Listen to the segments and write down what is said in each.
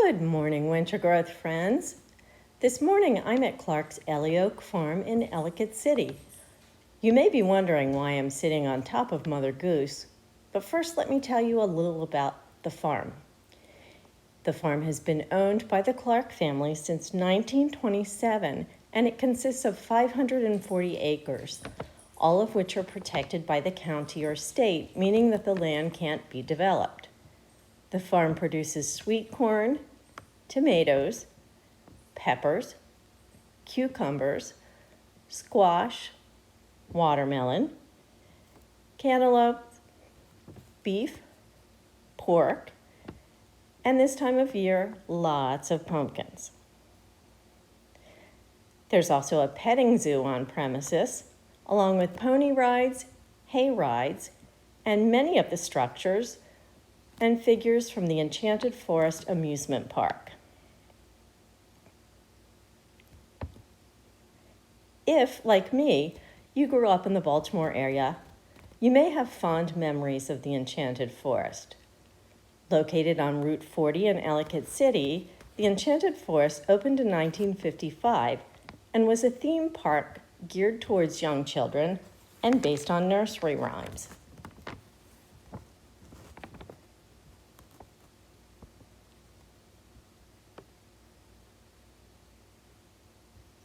Good morning, winter growth friends. This morning I'm at Clark's Elioak farm in Ellicott City. You may be wondering why I'm sitting on top of Mother Goose, but first let me tell you a little about the farm. The farm has been owned by the Clark family since 1927, and it consists of 540 acres, all of which are protected by the county or state, meaning that the land can't be developed. The farm produces sweet corn, tomatoes, peppers, cucumbers, squash, watermelon, cantaloupe, beef, pork, and this time of year, lots of pumpkins. There's also a petting zoo on premises, along with pony rides, hay rides, and many of the structures and figures from the Enchanted Forest amusement park. If, like me, you grew up in the Baltimore area, you may have fond memories of the Enchanted Forest. Located on Route 40 in Ellicott City, the Enchanted Forest opened in 1955 and was a theme park geared towards young children and based on nursery rhymes.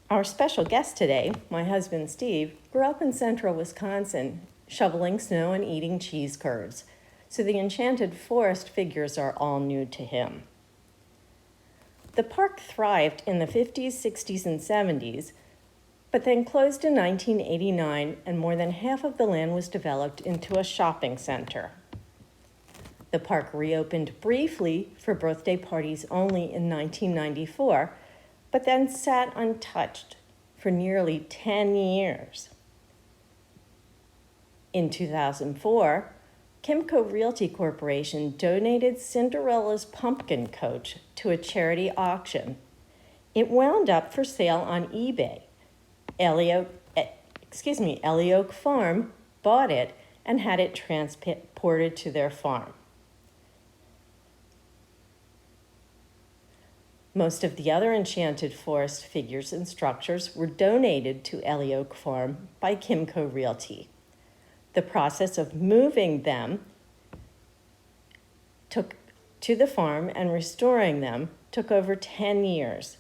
Our special guest today, my husband Steve, grew up in central Wisconsin, shoveling snow and eating cheese curds, so the Enchanted Forest figures are all new to him. The park thrived in the 50s, 60s, and 70s, but then closed in 1989, and more than half of the land was developed into a shopping center. The park reopened briefly for birthday parties only in 1994, but then sat untouched for nearly 10 years. In 2004, Kimco Realty Corporation donated Cinderella's pumpkin coach to a charity auction. It wound up for sale on eBay. Elioak Farm bought it and had it transported to their farm. Most of the other Enchanted Forest figures and structures were donated to Elioak Farm by Kimco Realty. The process of moving them to the farm and restoring them took over 10 years,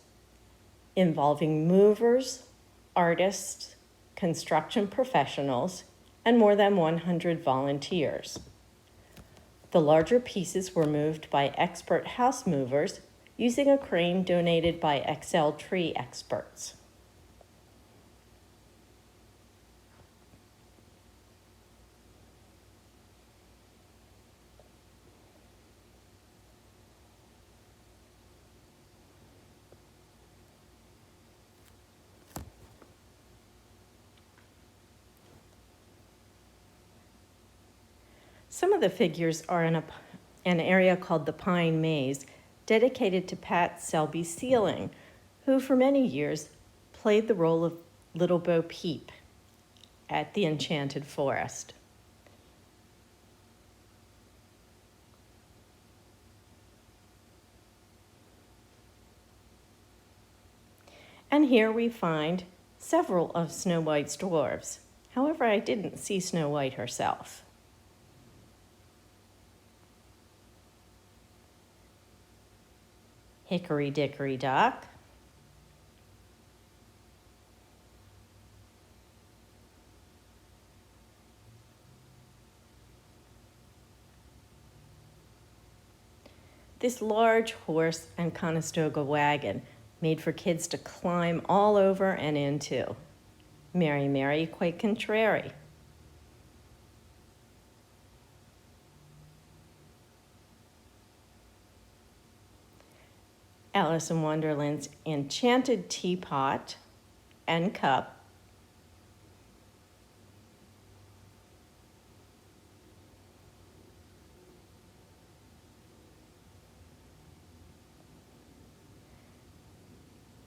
involving movers, artists, construction professionals, and more than 100 volunteers. The larger pieces were moved by expert house movers using a crane donated by XL Tree experts. Some of the figures are in an area called the Pine Maze, dedicated to Pat Selby Sealing, who for many years played the role of Little Bo Peep at the Enchanted Forest. And here we find several of Snow White's dwarves. However, I didn't see Snow White herself. Hickory Dickory Dock, this large horse and Conestoga wagon made for kids to climb all over and into. Mary, Mary, quite contrary. Alice in Wonderland's enchanted teapot and cup.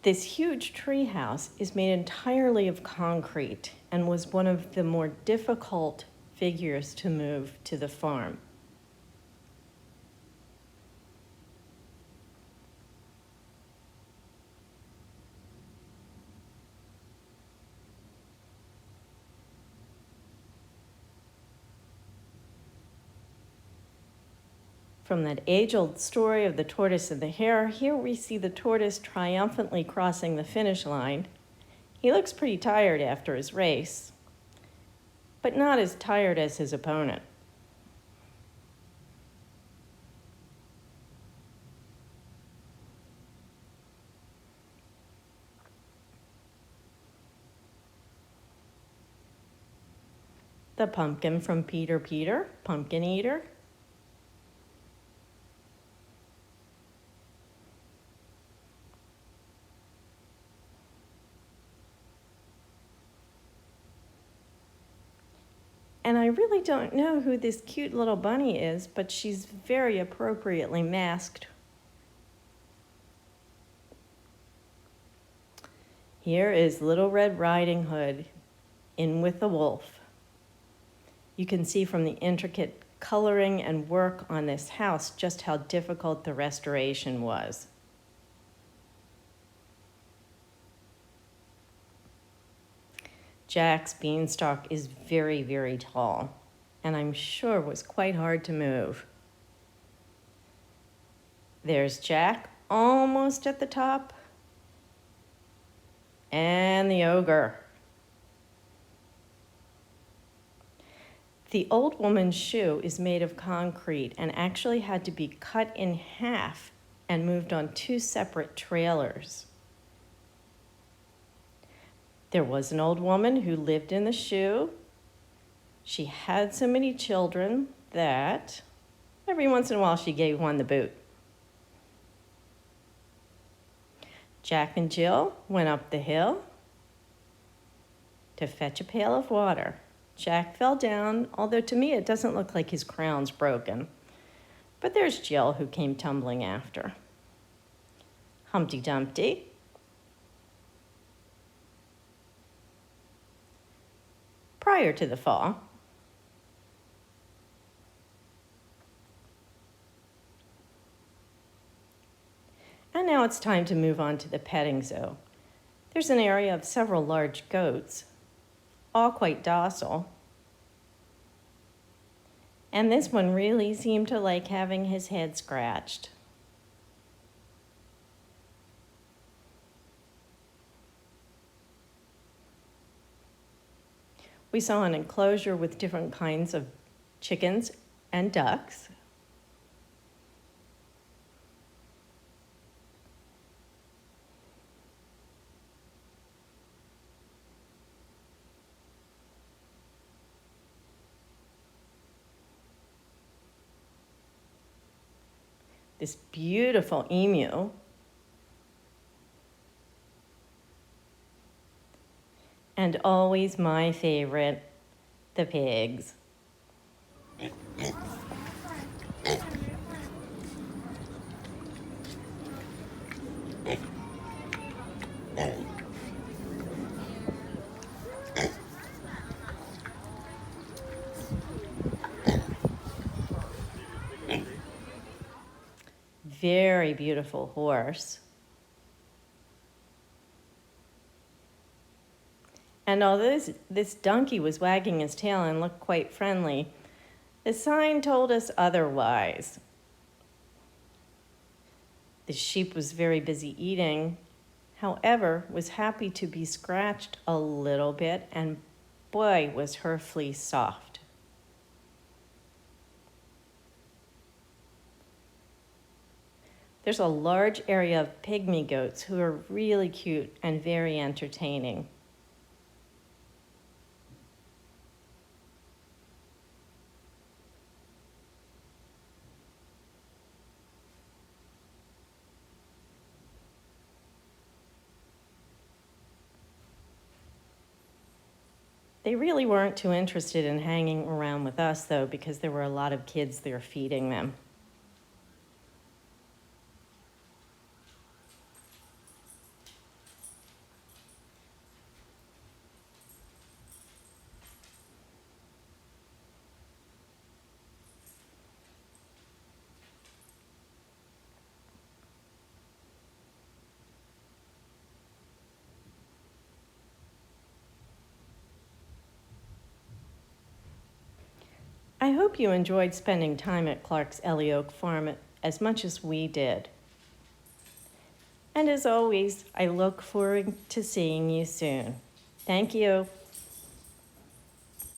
This huge tree house is made entirely of concrete and was one of the more difficult figures to move to the farm. From that age-old story of the tortoise and the hare, here we see the tortoise triumphantly crossing the finish line. He looks pretty tired after his race, but not as tired as his opponent. The pumpkin from Peter Peter, Pumpkin Eater. And I really don't know who this cute little bunny is, but she's very appropriately masked. Here is Little Red Riding Hood in with the wolf. You can see from the intricate coloring and work on this house just how difficult the restoration was. Jack's beanstalk is very, very tall, and I'm sure was quite hard to move. There's Jack, almost at the top, and the ogre. The old woman's shoe is made of concrete and actually had to be cut in half and moved on 2 separate trailers. There was an old woman who lived in the shoe. She had so many children that every once in a while she gave one the boot. Jack and Jill went up the hill to fetch a pail of water. Jack fell down, although to me it doesn't look like his crown's broken. But there's Jill who came tumbling after. Humpty Dumpty. Prior to the fall. And now it's time to move on to the petting zoo. There's an area of several large goats, all quite docile. And this one really seemed to like having his head scratched. We saw an enclosure with different kinds of chickens and ducks. This beautiful emu. And always my favorite, the pigs. Very beautiful horse. And although this donkey was wagging his tail and looked quite friendly, the sign told us otherwise. The sheep was very busy eating, however, was happy to be scratched a little bit, and boy, was her fleece soft. There's a large area of pygmy goats who are really cute and very entertaining. They really weren't too interested in hanging around with us, though, because there were a lot of kids there feeding them. I I hope you enjoyed spending time at Clark's Elioak Farm as much as we did. And as always, I look forward to seeing you soon. Thank you.